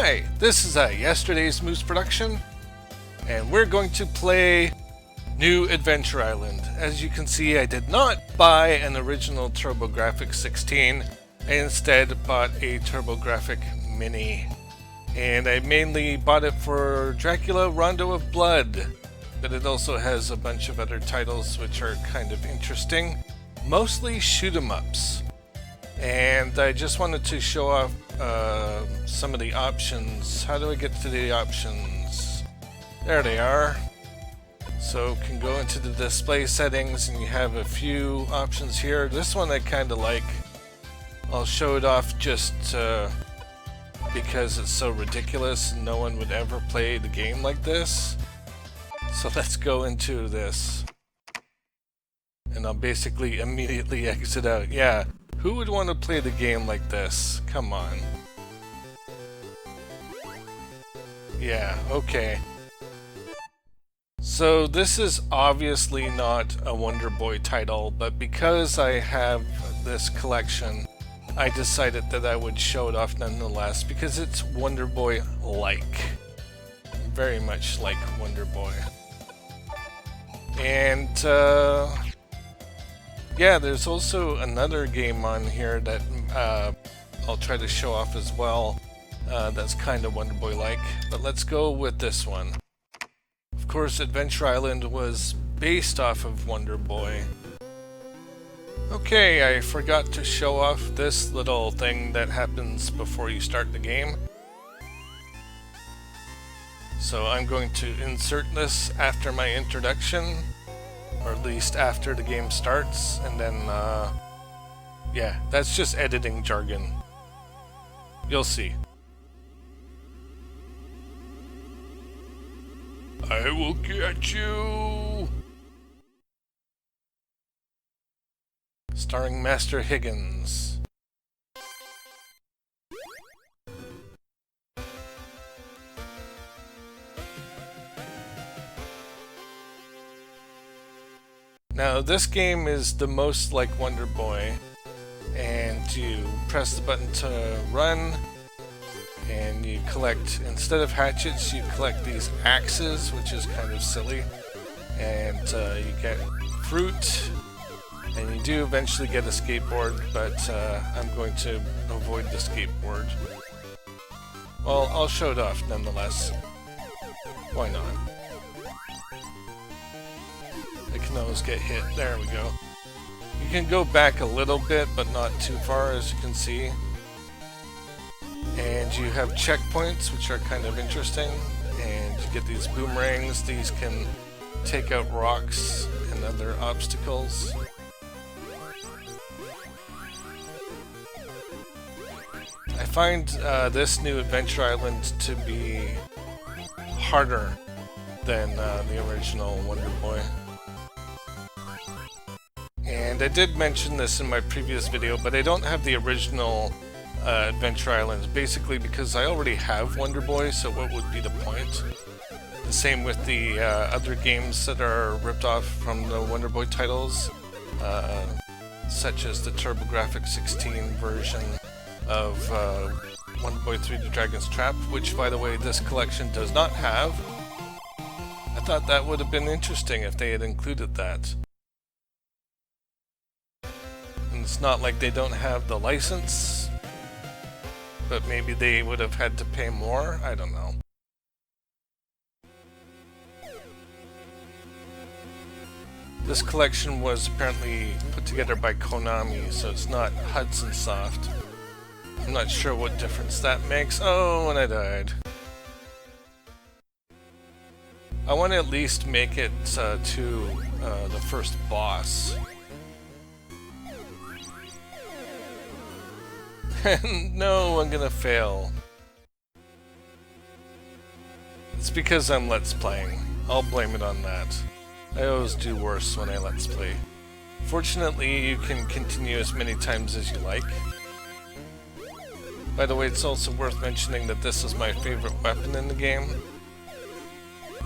Hi, this is yesterday's Moose production, and we're going to play New Adventure Island. As you can see, I did not buy an original TurboGrafx-16. I instead bought a TurboGrafx Mini, and I mainly bought it for Dracula Rondo of Blood, but it also has a bunch of other titles which are kind of interesting, mostly shoot-em-ups. And I just wanted to show off some of the options. How do I get to the options? There they are. So can go into the display settings and you have a few options here. This one I kind of like. I'll show it off just because it's so ridiculous and no one would ever play the game like this. So let's go into this. And I'll basically immediately exit out. Yeah. Who would want to play the game like this? Come on. Yeah, okay. So this is obviously not a Wonder Boy title, but because I have this collection, I decided that I would show it off nonetheless because it's Wonder Boy-like. Very much like Wonder Boy. And, yeah, there's also another game on here that I'll try to show off as well that's kind of Wonder Boy-like, but let's go with this one. Of course, Adventure Island was based off of Wonder Boy. Okay, I forgot to show off this little thing that happens before you start the game. So I'm going to insert this after my introduction, or at least after the game starts, and then, yeah, that's just editing jargon. You'll see. I will get you! Starring Master Higgins. Now, this game is the most like Wonder Boy, and you press the button to run, and you collect, instead of hatchets, you collect these axes, which is kind of silly, and you get fruit, and you do eventually get a skateboard, but I'm going to avoid the skateboard. Well, I'll show it off nonetheless. Why not? I can always get hit. There we go. You can go back a little bit, but not too far, as you can see. And you have checkpoints, which are kind of interesting. And you get these boomerangs. These can take out rocks and other obstacles. I find this new Adventure Island to be harder than the original Wonder Boy. And I did mention this in my previous video, but I don't have the original Adventure Island, basically because I already have Wonder Boy, so what would be the point? The same with the other games that are ripped off from the Wonder Boy titles, such as the TurboGrafx-16 version of Wonder Boy 3: The Dragon's Trap, which, by the way, this collection does not have. I thought that would have been interesting if they had included that. It's not like they don't have the license, but maybe they would have had to pay more? I don't know. This collection was apparently put together by Konami, so it's not Hudson Soft. I'm not sure what difference that makes. Oh, and I died. I want to at least make it to the first boss. No, I'm gonna fail. It's because I'm Let's Playing. I'll blame it on that. I always do worse when I Let's Play. Fortunately, you can continue as many times as you like. By the way, it's also worth mentioning that this is my favorite weapon in the game.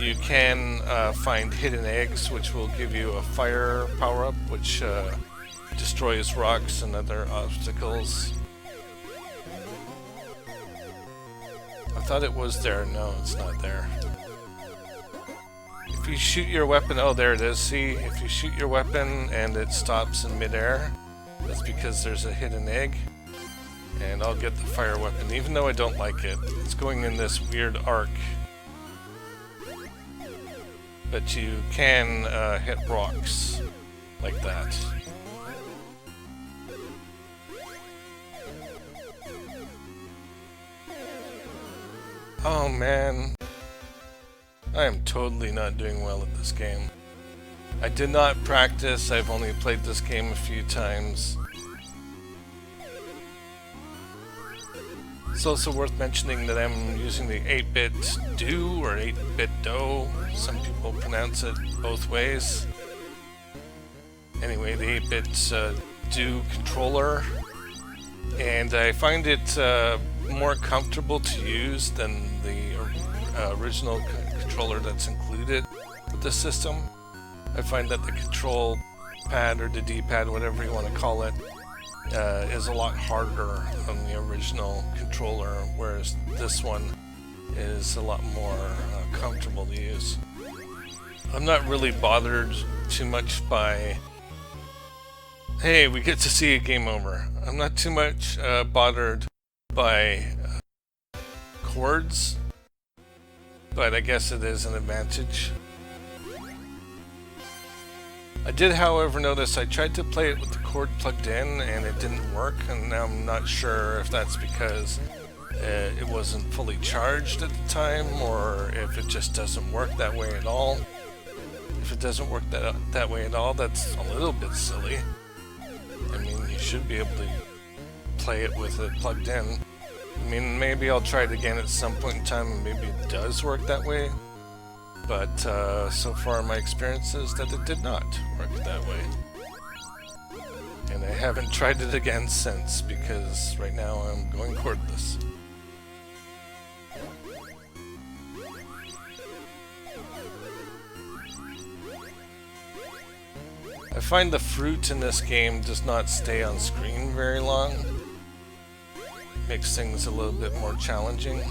You can find hidden eggs, which will give you a fire power-up, which destroys rocks and other obstacles. I thought it was there. No, it's not there. If you shoot your weapon... Oh, there it is. See? If you shoot your weapon and it stops in midair, that's because there's a hidden egg. And I'll get the fire weapon, even though I don't like it. It's going in this weird arc. But you can hit rocks like that. Oh man, I am totally not doing well at this game. I did not practice, I've only played this game a few times. It's also worth mentioning that I'm using the 8-bit do or 8-bit do. Some people pronounce it both ways. Anyway, the 8-bit do controller. And I find it more comfortable to use than the original controller that's included with the system. I find that the control pad or the D-pad, whatever you want to call it, is a lot harder on the original controller, whereas this one is a lot more comfortable to use. I'm not really bothered too much by, hey, we get to see a game over. I'm not too much bothered by chords, but I guess it is an advantage. I did, however, notice I tried to play it with the cord plugged in and it didn't work, and now I'm not sure if that's because it wasn't fully charged at the time or if it just doesn't work that way at all. If it doesn't work that way at all, that's a little bit silly. I mean, you should be able to play it with it plugged in. I mean, maybe I'll try it again at some point in time and maybe it does work that way. But so far my experience is that it did not work that way. And I haven't tried it again since, because right now I'm going cordless. I find the fruit in this game does not stay on screen very long. Makes things a little bit more challenging.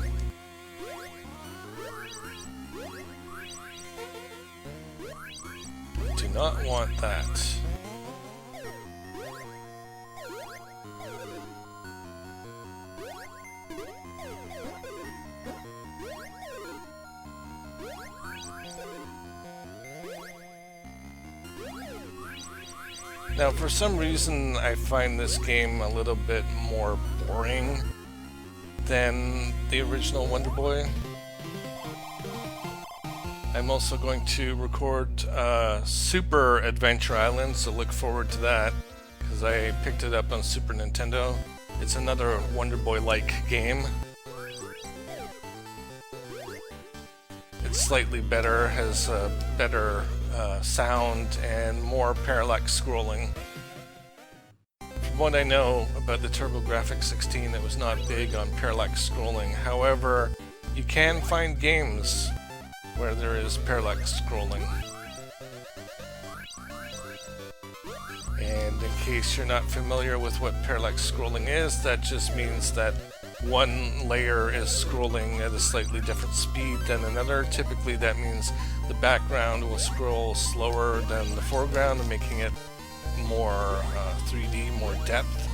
Do not want that. Now, for some reason, I find this game a little bit more boring than the original Wonder Boy. I'm also going to record Super Adventure Island, so look forward to that, because I picked it up on Super Nintendo. It's another Wonder Boy-like game. It's slightly better, has better sound and more parallax scrolling. From what I know about the TurboGrafx-16, it was not big on parallax scrolling. However, you can find games where there is parallax scrolling. And in case you're not familiar with what parallax scrolling is, that just means that one layer is scrolling at a slightly different speed than another. Typically that means the background will scroll slower than the foreground, making it more 3D, more depth.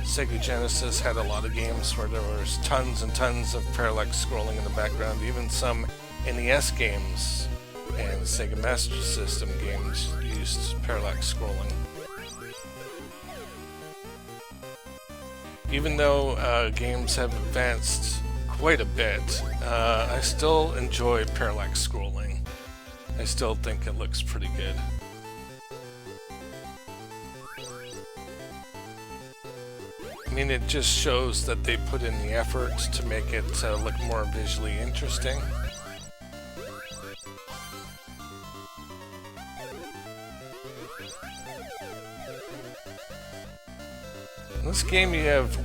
Sega Genesis had a lot of games where there was tons and tons of parallax scrolling in the background. Even some NES games and Sega Master System games used parallax scrolling. Even though games have advanced quite a bit, I still enjoy parallax scrolling. I still think it looks pretty good. I mean, it just shows that they put in the effort to make it look more visually interesting. In this game you have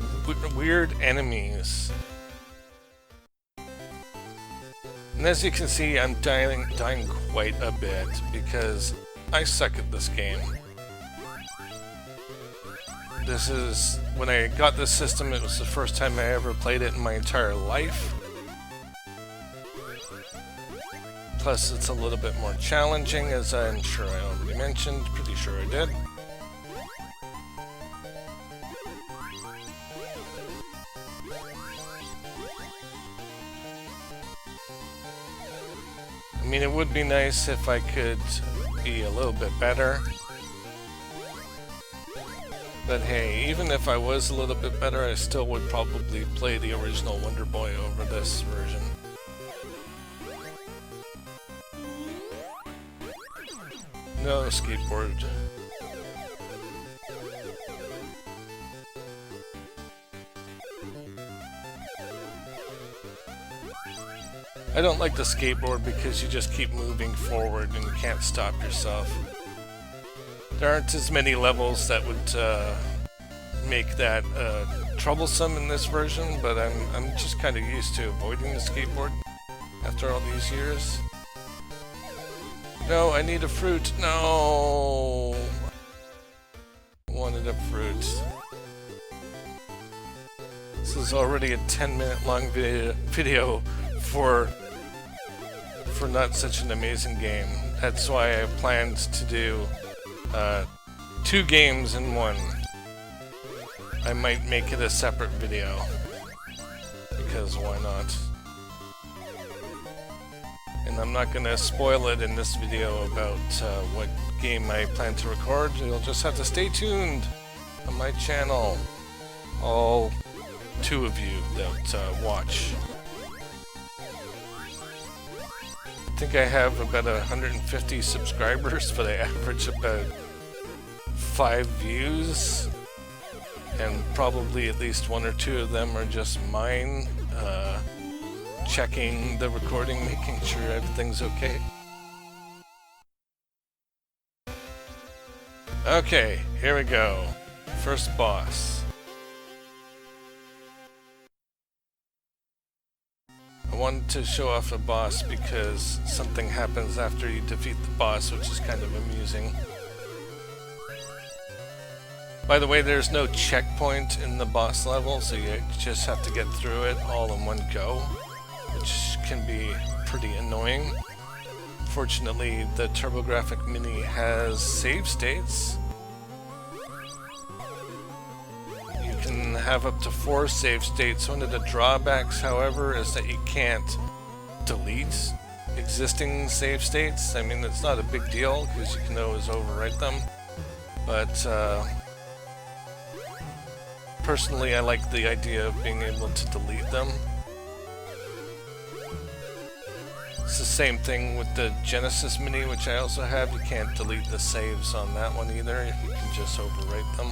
weird enemies. And as you can see, I'm dying quite a bit because I suck at this game. This is, when I got this system, it was the first time I ever played it in my entire life. Plus, it's a little bit more challenging, as I'm sure I already mentioned. Pretty sure I did. I mean, it would be nice if I could be a little bit better. But hey, even if I was a little bit better, I still would probably play the original Wonder Boy over this version. No skateboard. I don't like the skateboard because you just keep moving forward and you can't stop yourself. There aren't as many levels that would make that troublesome in this version, but I'm just kind of used to avoiding the skateboard after all these years. No, I need a fruit. No! I wanted a fruit. This is already a 10-minute long video for not such an amazing game. That's why I planned to do 2 games in one. I might make it a separate video, because why not? And I'm not gonna spoil it in this video about what game I plan to record. You'll just have to stay tuned on my channel. All 2 of you that watch. I think I have about 150 subscribers, but I average about 5 views, and probably at least 1 or 2 of them are just mine, checking the recording, making sure everything's okay. Okay, here we go. First boss. I wanted to show off a boss because something happens after you defeat the boss, which is kind of amusing. By the way, there's no checkpoint in the boss level, so you just have to get through it all in one go, which can be pretty annoying. Fortunately, the TurboGrafx Mini has save states. You can have up to 4 save states. One of the drawbacks, however, is that you can't delete existing save states. I mean, it's not a big deal because you can always overwrite them, but personally, I like the idea of being able to delete them. It's the same thing with the Genesis Mini, which I also have. You can't delete the saves on that one either. You can just overwrite them.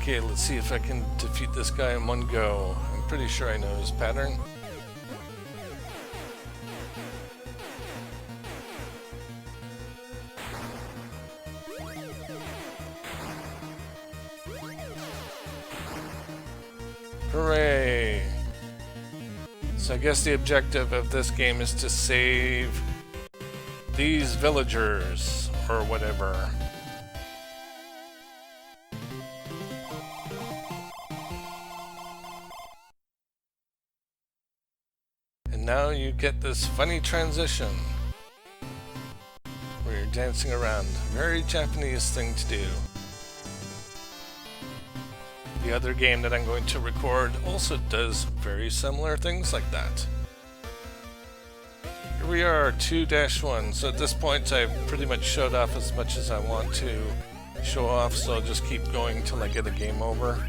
Okay, let's see if I can defeat this guy in one go. I'm pretty sure I know his pattern. Hooray! So I guess the objective of this game is to save these villagers, or whatever. And now you get this funny transition where you're dancing around. Very Japanese thing to do. The other game that I'm going to record also does very similar things like that. Here we are, 2-1. So at this point I've pretty much showed off as much as I want to show off, so I'll just keep going till I get a game over.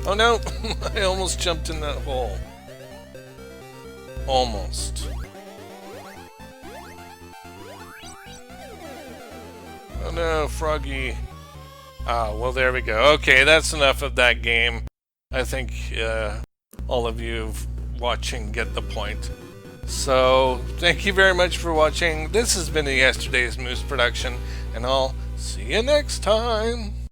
Oh no! I almost jumped in that hole. Almost. Oh no, Froggy. Ah, well there we go. Okay, that's enough of that game. I think all of you watching get the point. So, thank you very much for watching. This has been a Yesterday's Moose production, and I'll see you next time.